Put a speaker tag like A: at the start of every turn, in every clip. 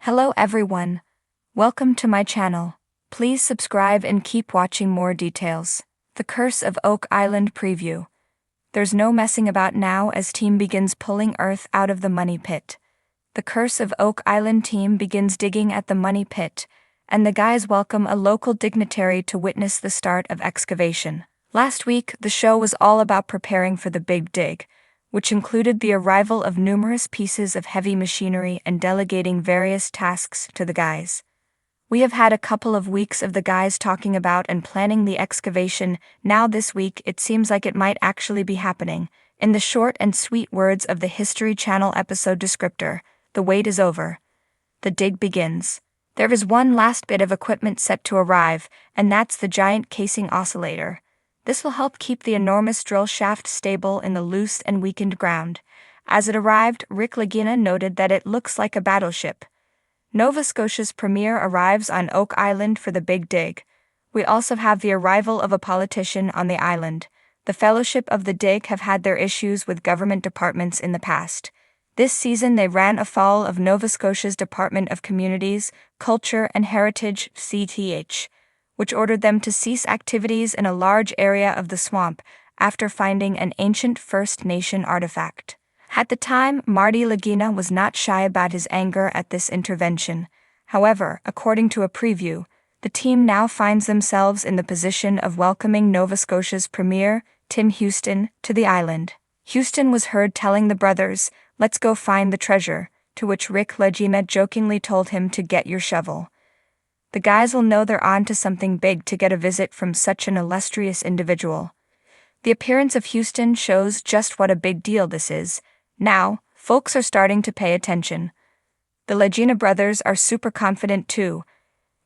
A: Hello everyone. Welcome to my channel. Please subscribe and keep watching more details. The Curse of Oak Island preview. There's no messing about now as team begins pulling earth out of the money pit. The Curse of Oak Island team begins digging at the money pit, and the guys welcome a local dignitary to witness the start of excavation. Last week, the show was all about preparing for the big dig, which included the arrival of numerous pieces of heavy machinery and delegating various tasks to the guys. We have had a couple of weeks of the guys talking about and planning the excavation. Now this week it seems like it might actually be happening. In the short and sweet words of the History Channel episode descriptor, the wait is over. The dig begins. There is one last bit of equipment set to arrive, and that's the giant casing oscillator. This will help keep the enormous drill shaft stable in the loose and weakened ground. As it arrived, Rick Lagina noted that it looks like a battleship. Nova Scotia's premier arrives on Oak Island for the big dig. We also have the arrival of a politician on the island. The Fellowship of the Dig have had their issues with government departments in the past. This season they ran afoul of Nova Scotia's Department of Communities, Culture and Heritage (CTH), which ordered them to cease activities in a large area of the swamp after finding an ancient First Nation artifact. At the time, Marty Lagina was not shy about his anger at this intervention. However, according to a preview, the team now finds themselves in the position of welcoming Nova Scotia's premier, Tim Houston, to the island. Houston was heard telling the brothers, "Let's go find the treasure," to which Rick Lagina jokingly told him to get your shovel. The guys will know they're on to something big to get a visit from such an illustrious individual. The appearance of Houston shows just what a big deal this is. Now, folks are starting to pay attention. The Lagina brothers are super confident too.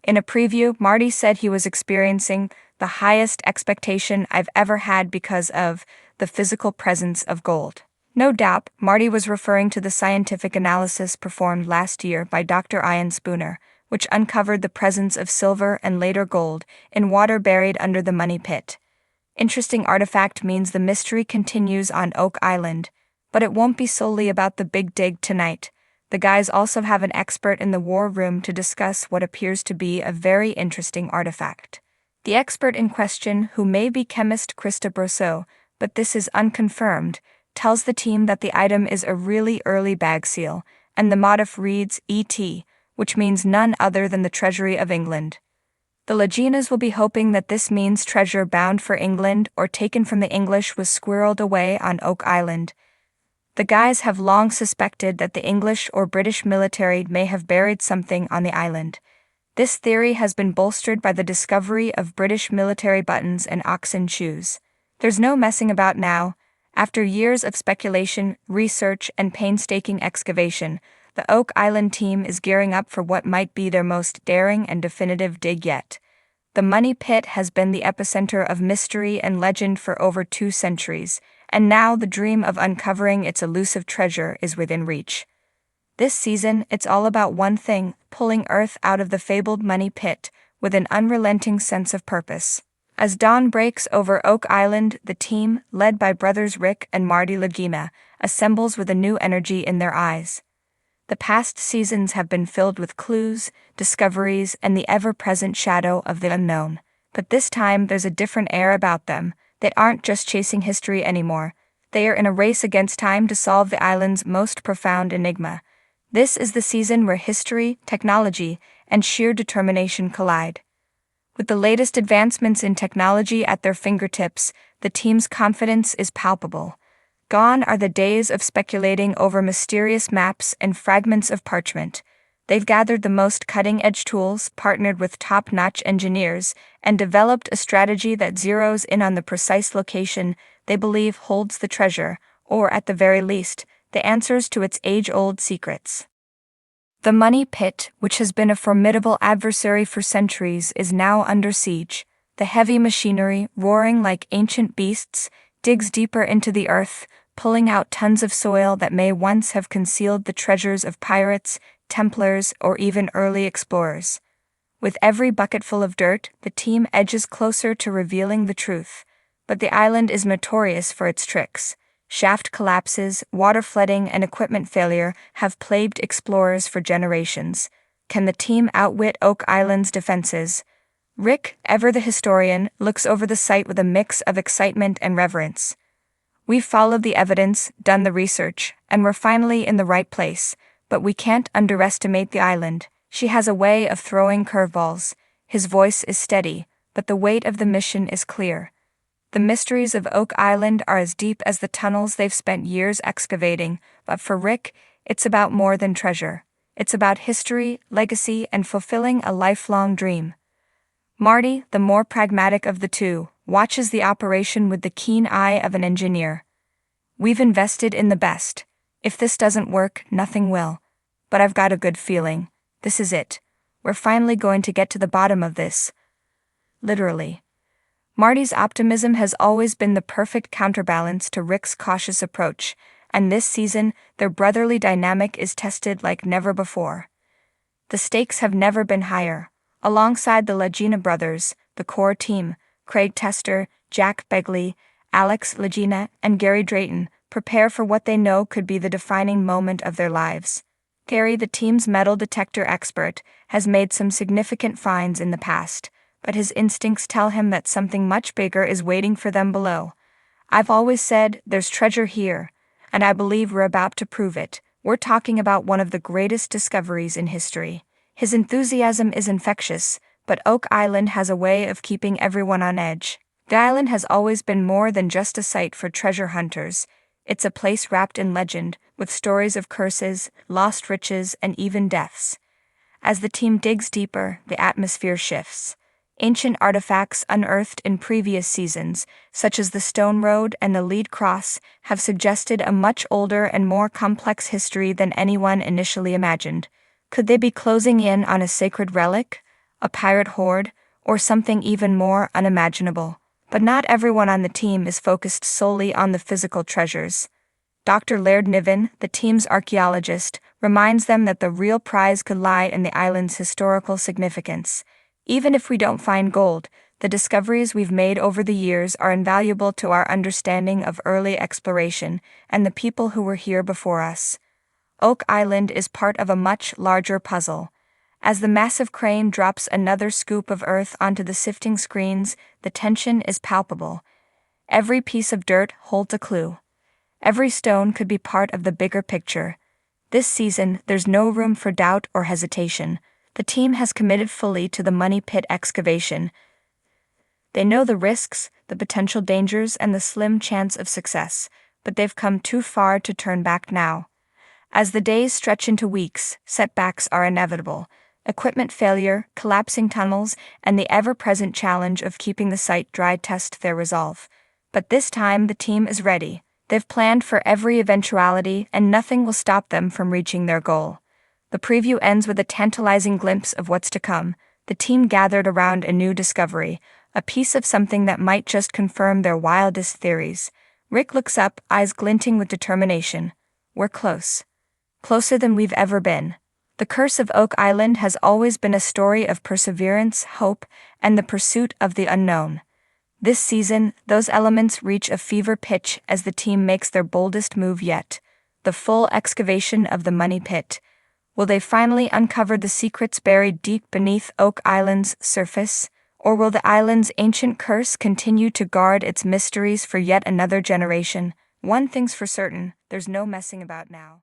A: In a preview, Marty said he was experiencing the highest expectation I've ever had because of the physical presence of gold. No doubt, Marty was referring to the scientific analysis performed last year by Dr. Ian Spooner, which uncovered the presence of silver and later gold in water buried under the money pit. Interesting artifact means the mystery continues on Oak Island, but it won't be solely about the big dig tonight. The guys also have an expert in the war room to discuss what appears to be a very interesting artifact. The expert in question, who may be chemist Krista Brosseau, but this is unconfirmed, tells the team that the item is a really early bag seal, and the motif reads E.T., which means none other than the Treasury of England. The Laginas will be hoping that this means treasure bound for England or taken from the English was squirreled away on Oak Island. The guys have long suspected that the English or British military may have buried something on the island. This theory has been bolstered by the discovery of British military buttons and oxen shoes. There's no messing about now. After years of speculation, research, and painstaking excavation, the Oak Island team is gearing up for what might be their most daring and definitive dig yet. The money pit has been the epicenter of mystery and legend for over 2 centuries, and now the dream of uncovering its elusive treasure is within reach. This season, it's all about one thing: pulling earth out of the fabled money pit with an unrelenting sense of purpose. As dawn breaks over Oak Island, the team, led by brothers Rick and Marty Lagina, assembles with a new energy in their eyes. The past seasons have been filled with clues, discoveries, and the ever-present shadow of the unknown. But this time there's a different air about them. They aren't just chasing history anymore. They are in a race against time to solve the island's most profound enigma. This is the season where history, technology, and sheer determination collide. With the latest advancements in technology at their fingertips, the team's confidence is palpable. Gone are the days of speculating over mysterious maps and fragments of parchment. They've gathered the most cutting-edge tools, partnered with top-notch engineers, and developed a strategy that zeroes in on the precise location they believe holds the treasure, or at the very least, the answers to its age-old secrets. The money pit, which has been a formidable adversary for centuries, is now under siege. The heavy machinery, roaring like ancient beasts, digs deeper into the earth, pulling out tons of soil that may once have concealed the treasures of pirates, Templars, or even early explorers. With every bucketful of dirt, the team edges closer to revealing the truth. But the island is notorious for its tricks. Shaft collapses, water flooding, and equipment failure have plagued explorers for generations. can the team outwit Oak Island's defenses? Rick, ever the historian, looks over the site with a mix of excitement and reverence. We've followed the evidence, done the research, and we're finally in the right place, but we can't underestimate the island. She has a way of throwing curveballs. His voice is steady, but the weight of the mission is clear. The mysteries of Oak Island are as deep as the tunnels they've spent years excavating, but for Rick, it's about more than treasure. It's about history, legacy, and fulfilling a lifelong dream. Marty, the more pragmatic of the two, watches the operation with the keen eye of an engineer. We've invested in the best. If this doesn't work, nothing will. But I've got a good feeling. This is it. We're finally going to get to the bottom of this. Literally. Marty's optimism has always been the perfect counterbalance to Rick's cautious approach, and this season, their brotherly dynamic is tested like never before. The stakes have never been higher. Alongside the Legina brothers, the core team, Craig Tester, Jack Begley, Alex Legina, and Gary Drayton, prepare for what they know could be the defining moment of their lives. Gary, the team's metal detector expert, has made some significant finds in the past, but his instincts tell him that something much bigger is waiting for them below. I've always said, there's treasure here, and I believe we're about to prove it. We're talking about one of the greatest discoveries in history. His enthusiasm is infectious, but Oak Island has a way of keeping everyone on edge. The island has always been more than just a site for treasure hunters. It's a place wrapped in legend, with stories of curses, lost riches, and even deaths. As the team digs deeper, the atmosphere shifts. Ancient artifacts unearthed in previous seasons, such as the Stone Road and the Lead Cross, have suggested a much older and more complex history than anyone initially imagined. Could they be closing in on a sacred relic, a pirate horde, or something even more unimaginable? But not everyone on the team is focused solely on the physical treasures. Dr. Laird Niven, the team's archaeologist, reminds them that the real prize could lie in the island's historical significance. Even if we don't find gold, the discoveries we've made over the years are invaluable to our understanding of early exploration and the people who were here before us. Oak Island is part of a much larger puzzle. As the massive crane drops another scoop of earth onto the sifting screens, the tension is palpable. Every piece of dirt holds a clue. Every stone could be part of the bigger picture. This season, there's no room for doubt or hesitation. The team has committed fully to the money pit excavation. They know the risks, the potential dangers, and the slim chance of success, but they've come too far to turn back now. As the days stretch into weeks, setbacks are inevitable. Equipment failure, collapsing tunnels, and the ever-present challenge of keeping the site dry test their resolve. But this time the team is ready. They've planned for every eventuality, and nothing will stop them from reaching their goal. The preview ends with a tantalizing glimpse of what's to come. The team gathered around a new discovery, a piece of something that might just confirm their wildest theories. Rick looks up, eyes glinting with determination. We're close. Closer than we've ever been. The Curse of Oak Island has always been a story of perseverance, hope, and the pursuit of the unknown. This season, those elements reach a fever pitch as the team makes their boldest move yet, the full excavation of the money pit. Will they finally uncover the secrets buried deep beneath Oak Island's surface? Or will the island's ancient curse continue to guard its mysteries for yet another generation? One thing's for certain, there's no messing about now.